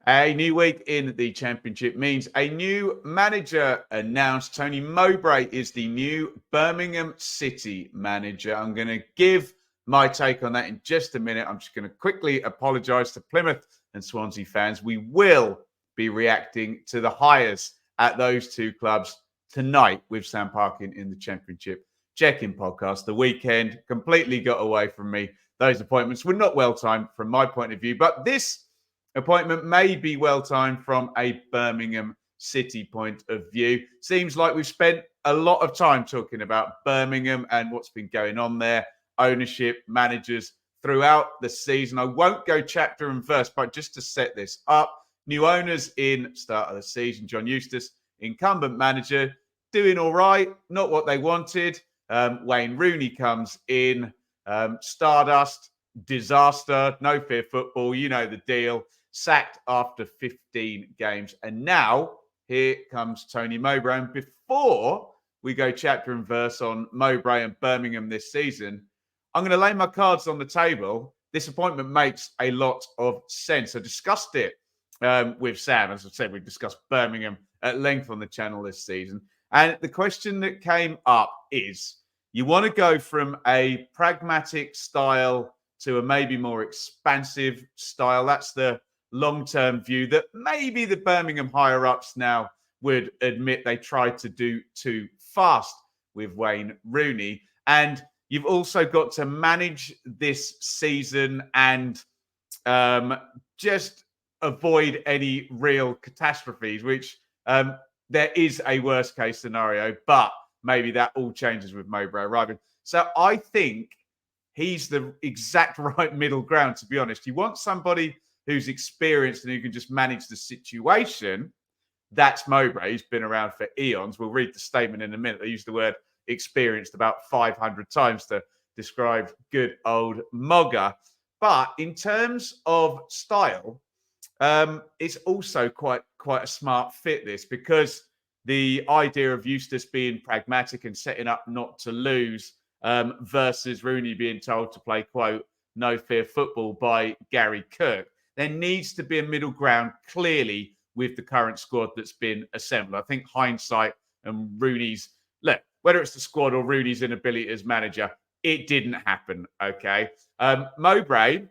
A new week in the Championship means a new manager announced. Tony Mowbray is the new Birmingham City manager. I'm going to give my take on that in just a minute. I'm just going to quickly apologise to Plymouth and Swansea fans. We will be reacting to the hires at those two clubs tonight with Sam Parkin in the Championship check-in podcast. The weekend completely got away from me. Those appointments were not well timed from my point of view, but this appointment may be well timed from a Birmingham City point of view. Seems like we've spent a lot of time talking about Birmingham and what's been going on there, ownership, managers throughout the season. I won't go chapter and verse, but just to set this up, new owners in start of the season. John Eustace, incumbent manager, doing all right, not what they wanted. Wayne Rooney comes in, Stardust, disaster, no fear football, you know the deal. Sacked after 15 games. And now here comes Tony Mowbray. And before we go chapter and verse on Mowbray and Birmingham this season, I'm going to lay my cards on the table. This appointment makes a lot of sense. I discussed it with Sam. As I said, we discussed Birmingham at length on the channel this season. And the question that came up is, you want to go from a pragmatic style to a maybe more expansive style. That's the long-term view that maybe the Birmingham higher-ups now would admit they tried to do too fast with Wayne Rooney. And you've also got to manage this season and just avoid any real catastrophes, which there is a worst-case scenario, but maybe that all changes with Mowbray arriving. So I think he's the exact right middle ground, to be honest. You want somebody who's experienced and who can just manage the situation. That's Mowbray. He's been around for eons. We'll read the statement in a minute. They use the word experienced about 500 times to describe good old Mogger. But in terms of style, it's also quite a smart fit, this, because the idea of Eustace being pragmatic and setting up not to lose versus Rooney being told to play, quote, no fear football by Gary Kirk. There needs to be a middle ground, clearly, with the current squad that's been assembled. I think hindsight and Rooney's, look, whether it's the squad or Rooney's inability as manager, it didn't happen, okay? Mowbray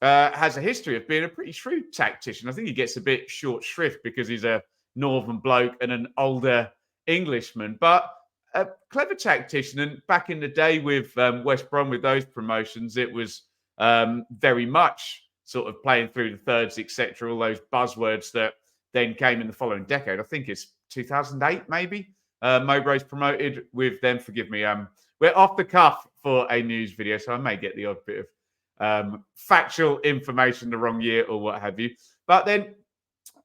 has a history of being a pretty shrewd tactician. I think he gets a bit short shrift because he's a northern bloke and an older Englishman, but a clever tactician. And back in the day with West Brom, with those promotions, it was very much sort of playing through the thirds, etc., all those buzzwords that then came in the following decade. I think it's 2008, maybe. Mowbray's promoted with them. Forgive me. We're off the cuff for a news video, so I may get the odd bit of factual information the wrong year or what have you. But then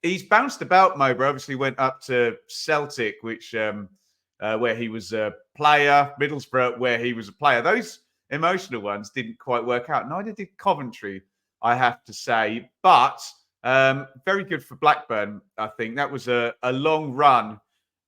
he's bounced about, Mowbray. Obviously went up to Celtic, which where he was a player, Middlesbrough, where he was a player. Those emotional ones didn't quite work out. Neither did Coventry, I have to say. But very good for Blackburn, I think. That was a long run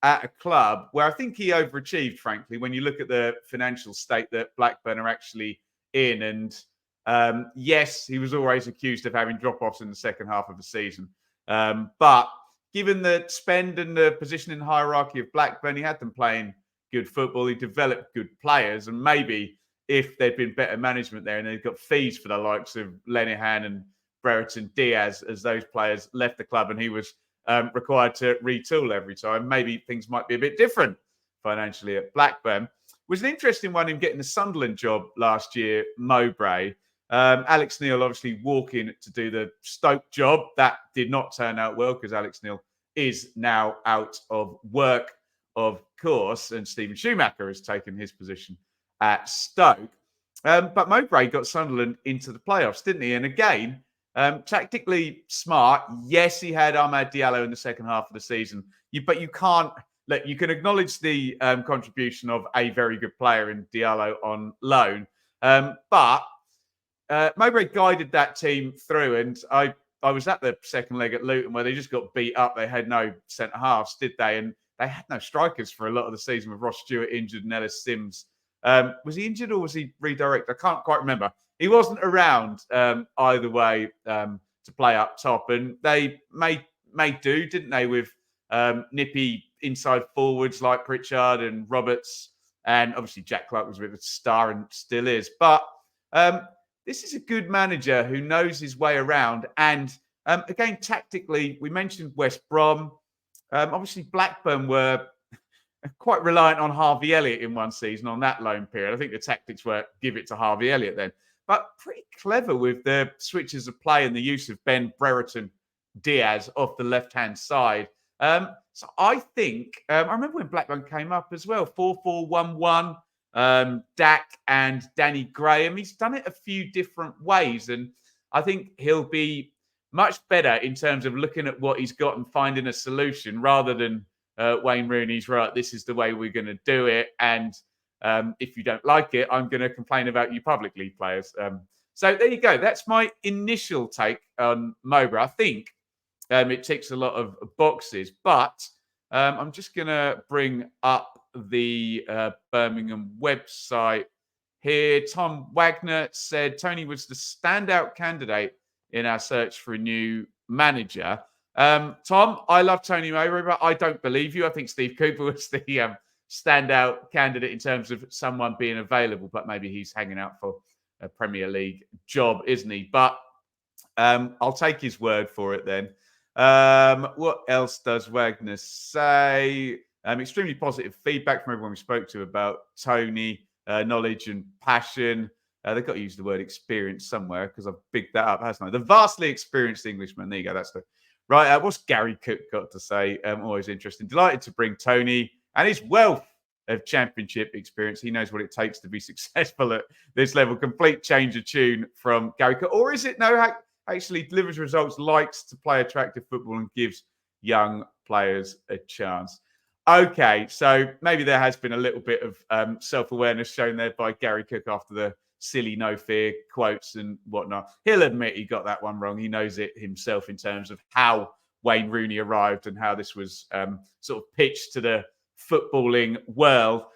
at a club where I think he overachieved, frankly, when you look at the financial state that Blackburn are actually in. And yes, he was always accused of having drop-offs in the second half of the season. But given the spend and the position in the hierarchy of Blackburn, he had them playing good football. He developed good players. And maybe if there'd been better management there and they'd got fees for the likes of Lenihan and Brereton Diaz as those players left the club and he was required to retool every time, maybe things might be a bit different financially at Blackburn. It was an interesting one in getting the Sunderland job last year, Mowbray. Alex Neil obviously walking to do the Stoke job. That did not turn out well because Alex Neil is now out of work, of course, and Stephen Schumacher has taken his position at Stoke. But Mowbray got Sunderland into the playoffs, didn't he? And again, tactically smart. Yes, he had Amad Diallo in the second half of the season. But you can't, look, you can acknowledge the contribution of a very good player in Diallo on loan. But Mowbray guided that team through, and I was at the second leg at Luton where they just got beat up. They had no centre halves, did they? And they had no strikers for a lot of the season with Ross Stewart injured and Ellis Sims. Was he injured or was he redirected? I can't quite remember. He wasn't around either way to to play up top, and they made do, didn't they, with nippy inside forwards like Pritchard and Roberts, and obviously Jack Clark was a bit of a star and still is. But this is a good manager who knows his way around, and again, tactically, we mentioned West Brom. Obviously, Blackburn were quite reliant on Harvey Elliott in one season on that loan period. I think the tactics were give it to Harvey Elliott then. But pretty clever with the switches of play and the use of Ben Brereton Diaz off the left-hand side. So I think, I remember when Blackburn came up as well, 4-4-1-1, Dak and Danny Graham. He's done it a few different ways, and I think he'll be much better in terms of looking at what he's got and finding a solution rather than Wayne Rooney's, right, this is the way we're going to do it. And if you don't like it, I'm going to complain about you publicly, players. So there you go. That's my initial take on Mowbray. I think it ticks a lot of boxes, but I'm just going to bring up the Birmingham website here. Tom Wagner said Tony was the standout candidate in our search for a new manager. Tom, I love Tony Mowbray, but I don't believe you. I think Steve Cooper was the standout candidate in terms of someone being available, but maybe he's hanging out for a Premier League job, isn't he? But I'll take his word for it then. What else does Wagner say? Extremely positive feedback from everyone we spoke to about Tony, knowledge and passion. They've got to use the word experience somewhere because I've bigged that up, hasn't I? The vastly experienced Englishman. There you go. That's the right. What's Gary Cook got to say? Always interesting. Delighted to bring Tony and his wealth of championship experience. He knows what it takes to be successful at this level. Complete change of tune from Gary Cook. Or is it no? Actually delivers results, likes to play attractive football and gives young players a chance. Okay, so maybe there has been a little bit of self-awareness shown there by Gary Cook after the silly no fear quotes and whatnot. He'll admit he got that one wrong. He knows it himself in terms of how Wayne Rooney arrived and how this was sort of pitched to the footballing world.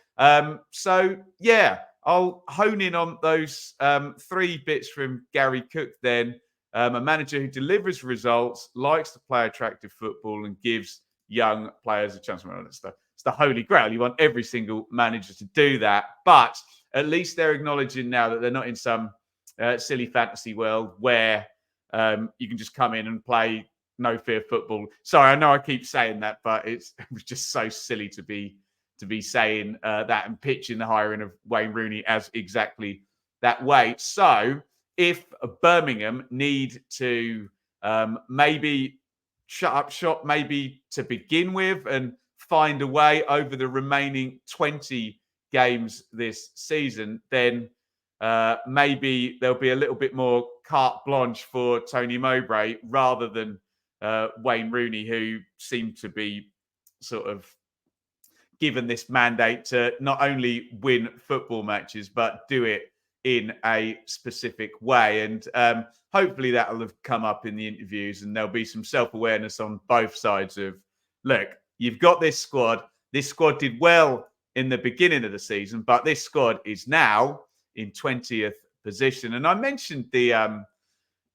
So, yeah, I'll hone in on those 3 bits from Gary Cook then. A manager who delivers results, likes to play attractive football and gives young players a chance. Well, it's the holy grail. You want every single manager to do that. But at least they're acknowledging now that they're not in some silly fantasy world where you can just come in and play no fear football. Sorry, I know I keep saying that, but it was just so silly to be saying that and pitching the hiring of Wayne Rooney as exactly that way. So if Birmingham need to maybe shut up shop, maybe to begin with, and find a way over the remaining 20 games this season, then maybe there'll be a little bit more carte blanche for Tony Mowbray rather than Wayne Rooney, who seemed to be sort of given this mandate to not only win football matches, but do it in a specific way. And hopefully that'll have come up in the interviews and there'll be some self-awareness on both sides of, look, you've got this squad. This squad did well in the beginning of the season, but this squad is now in 20th position. And I mentioned the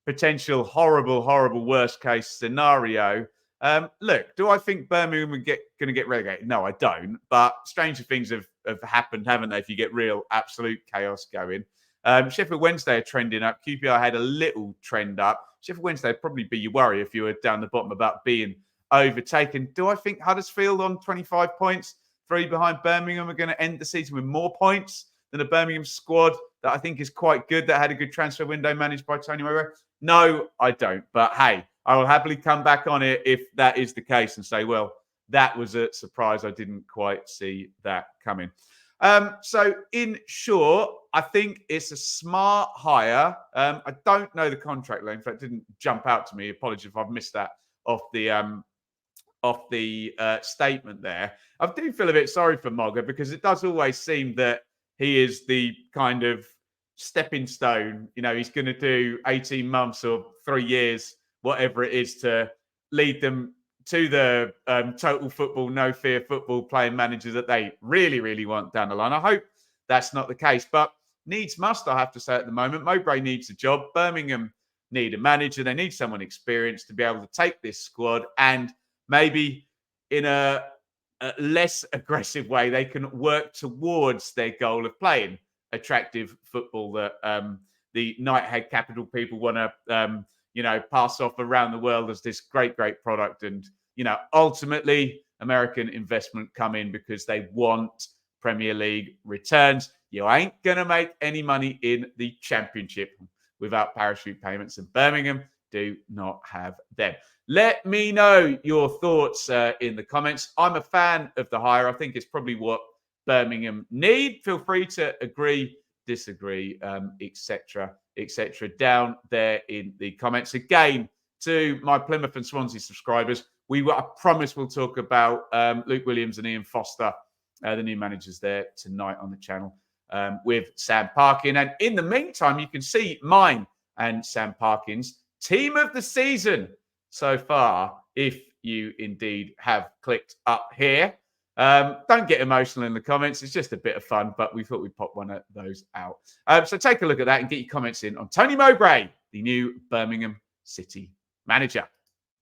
potential horrible worst case scenario. Look, do I think Birmingham are going to get relegated? No, I don't. But stranger things have happened, haven't they, if you get real absolute chaos going. Sheffield Wednesday are trending up. QPR had a little trend up. Sheffield Wednesday would probably be your worry if you were down the bottom about being overtaken. Do I think Huddersfield on 25 points, 3 behind Birmingham, are going to end the season with more points than a Birmingham squad that I think is quite good, that had a good transfer window managed by Tony Mowbray? No, I don't. But hey, I will happily come back on it if that is the case and say, well, that was a surprise. I didn't quite see that coming. So in short, I think it's a smart hire. I don't know the contract length. That didn't jump out to me. Apologies if I've missed that off the statement there. I do feel a bit sorry for Mogger because it does always seem that he is the kind of stepping stone. You know, he's going to do 18 months or 3 years, whatever it is, to lead them to the total football, no fear football playing manager that they really, really want down the line. I hope that's not the case, but needs must, I have to say at the moment. Mowbray needs a job. Birmingham need a manager. They need someone experienced to be able to take this squad and maybe in a less aggressive way, they can work towards their goal of playing attractive football that the Nighthead capital people want to, pass off around the world as this great, great product. And, ultimately, American investment come in because they want Premier League returns. You ain't going to make any money in the Championship without parachute payments, and Birmingham do not have them. Let me know your thoughts in the comments. I'm a fan of the hire. I think it's probably what Birmingham need. Feel free to agree, disagree, etc., down there in the comments. Again, to my Plymouth and Swansea subscribers, I promise we'll talk about Luke Williams and Ian Foster, the new managers there tonight on the channel with Sam Parkin. And in the meantime, you can see mine and Sam Parkin's team of the season so far, if you indeed have clicked up here. Don't get emotional in the comments. It's just a bit of fun, but we thought we'd pop one of those out. So take a look at that and get your comments in on Tony Mowbray, the new Birmingham City manager.